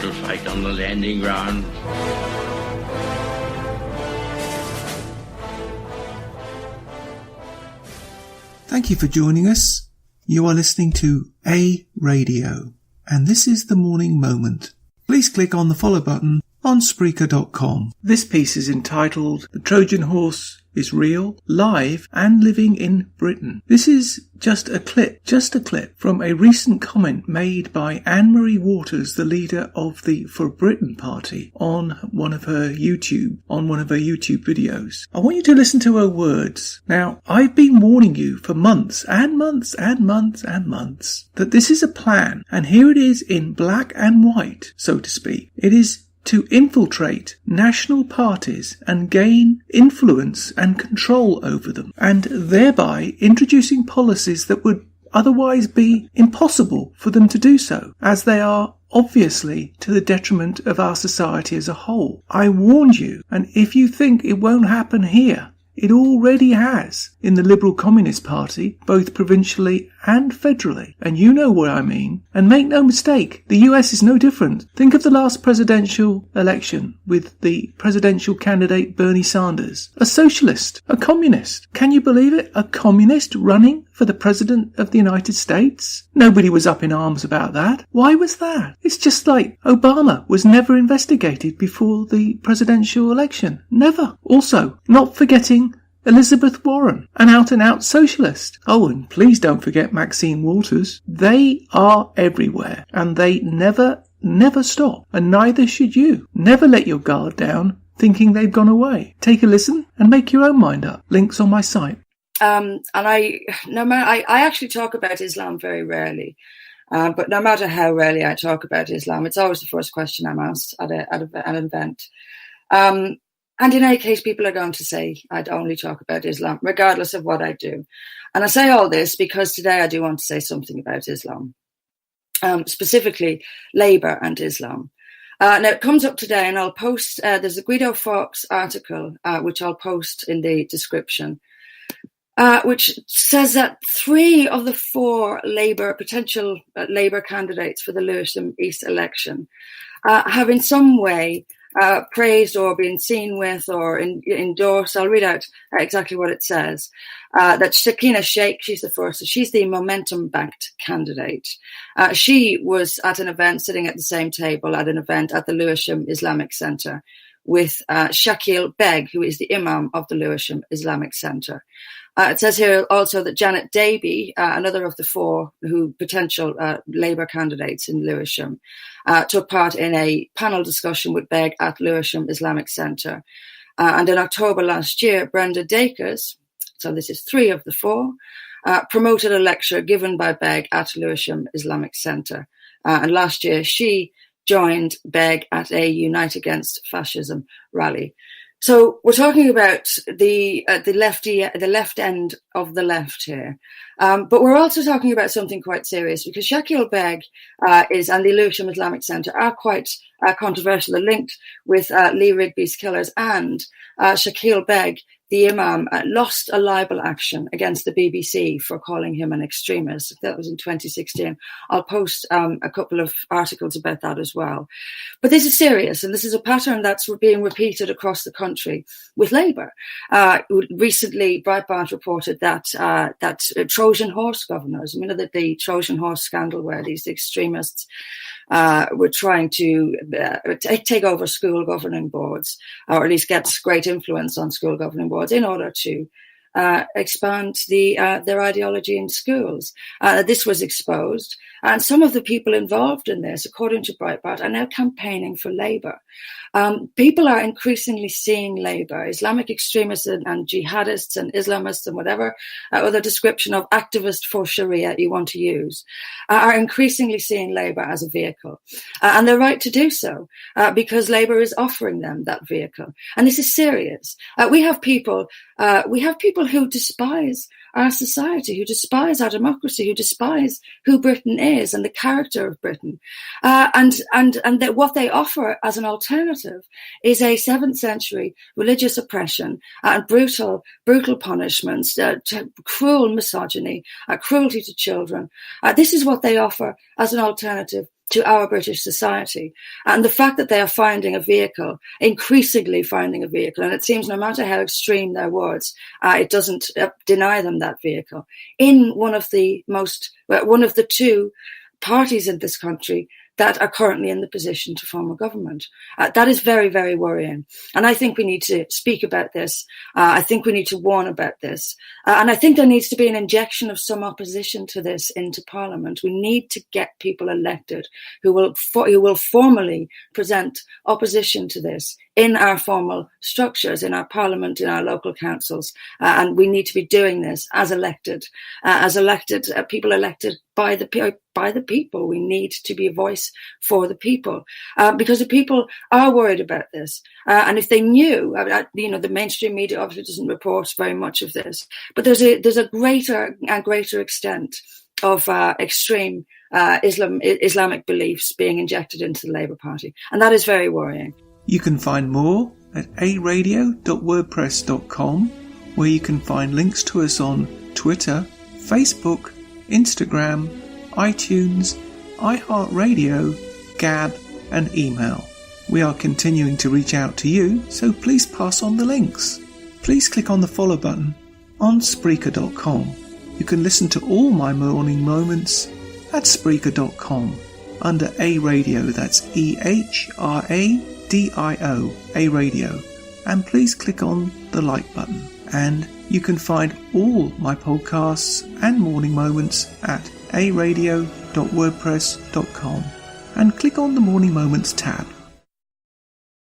brutal fight on the landing ground. Thank you for joining us. You are listening to A Radio, and this is The Morning Moment. Please click on the follow button on Spreaker.com. This piece is entitled The Trojan Horse is Real, Live and Living in Britain. This is just a clip from a recent comment made by Anne-Marie Waters, the leader of the For Britain party, on one of her YouTube videos. I want you to listen to her words. Now, I've been warning you for months and months and months and months that this is a plan, and here it is in black and white, so to speak. It is to infiltrate national parties and gain influence and control over them, and thereby introducing policies that would otherwise be impossible for them to do so, as they are obviously to the detriment of our society as a whole. I warned you, and if you think it won't happen here, it already has in the Liberal Communist Party, both provincially and federally. And you know what I mean. And make no mistake, the US is no different. Think of the last presidential election with the presidential candidate Bernie Sanders. A socialist, a communist. Can you believe it? A communist running for the President of the United States? Nobody was up in arms about that. Why was that? It's just like Obama was never investigated before the presidential election. Never. Also, not forgetting Elizabeth Warren, an out-and-out socialist. Oh, and please don't forget Maxine Waters. They are everywhere, and they never stop, and neither should you. Never let your guard down thinking they've gone away. Take a listen and make your own mind up. Links on my site. And I actually talk about Islam very rarely. But no matter how rarely I talk about Islam, it's always the first question I'm asked at an event. And in any case, people are going to say I'd only talk about Islam, regardless of what I do. And I say all this because today I do want to say something about Islam, specifically Labour and Islam. Now, it comes up today, and I'll post, there's a Guido Fawkes article, which I'll post in the description, which says that 3 of the 4 potential Labour candidates for the Lewisham East election have in some way praised or been seen with or endorsed. I'll read out exactly what it says. That Sakina Sheikh, she's the first. She's the momentum-backed candidate. She was at an event, sitting at the same table at an event at the Lewisham Islamic Centre with Shakil Beg, who is the Imam of the Lewisham Islamic Centre. It says here also that Janet Davey, another of the 4 potential Labour candidates in Lewisham, took part in a panel discussion with Beg at Lewisham Islamic Centre. And in October last year, Brenda Dakers, so this is 3 of the 4, promoted a lecture given by Beg at Lewisham Islamic Centre. And last year, she joined Beg at a Unite Against Fascism rally. So we're talking about the left end of the left here, but we're also talking about something quite serious, because Shakil Beg and the Lewisham Islamic Centre are quite controversial. They're linked with Lee Rigby's killers, and Shakil Beg, the Imam, lost a libel action against the BBC for calling him an extremist. That was in 2016. I'll post a couple of articles about that as well. But this is serious, and this is a pattern that's being repeated across the country with Labour. Recently, Breitbart reported that Trojan horse governors, the Trojan horse scandal, where these extremists were trying to take over school governing boards, or at least get great influence on school governing boards in order to expand their ideology in schools. This was exposed, and some of the people involved in this, according to Breitbart, are now campaigning for Labour. People are increasingly seeing Labour, Islamic extremists and jihadists and Islamists and whatever other description of activist for Sharia you want to use, are increasingly seeing Labour as a vehicle. And they're right to do so, because Labour is offering them that vehicle. And this is serious. We have people who despise our society, who despise our democracy, who despise who Britain is and the character of Britain. And that what they offer as an alternative is a 7th century religious oppression and brutal punishments, cruel misogyny, cruelty to children. This is what they offer as an alternative to our British society. And the fact that they are finding a vehicle, increasingly finding a vehicle, and it seems no matter how extreme their words, it doesn't deny them that vehicle, in one of the two parties in this country that are currently in the position to form a government. That is very, very worrying. And I think we need to speak about this. I think we need to warn about this. And I think there needs to be an injection of some opposition to this into Parliament. We need to get people elected who will formally present opposition to this in our formal structures, in our Parliament, in our local councils. And we need to be doing this as elected people elected by the people. We need to be a voice for the people, because the people are worried about this. And if they knew, the mainstream media obviously doesn't report very much of this, but there's a greater and greater extent of extreme Islamic beliefs being injected into the Labour Party, and that is very worrying. You can find more at aradio.wordpress.com, where you can find links to us on Twitter, Facebook, Instagram, iTunes, iHeartRadio, Gab and email. We are continuing to reach out to you, so please pass on the links. Please click on the follow button on Spreaker.com. You can listen to all my morning moments at Spreaker.com under A Radio, that's EHRADIO, A Radio, and please click on the like button. And you can find all my podcasts and morning moments at aradio.wordpress.com and click on the Morning Moments tab.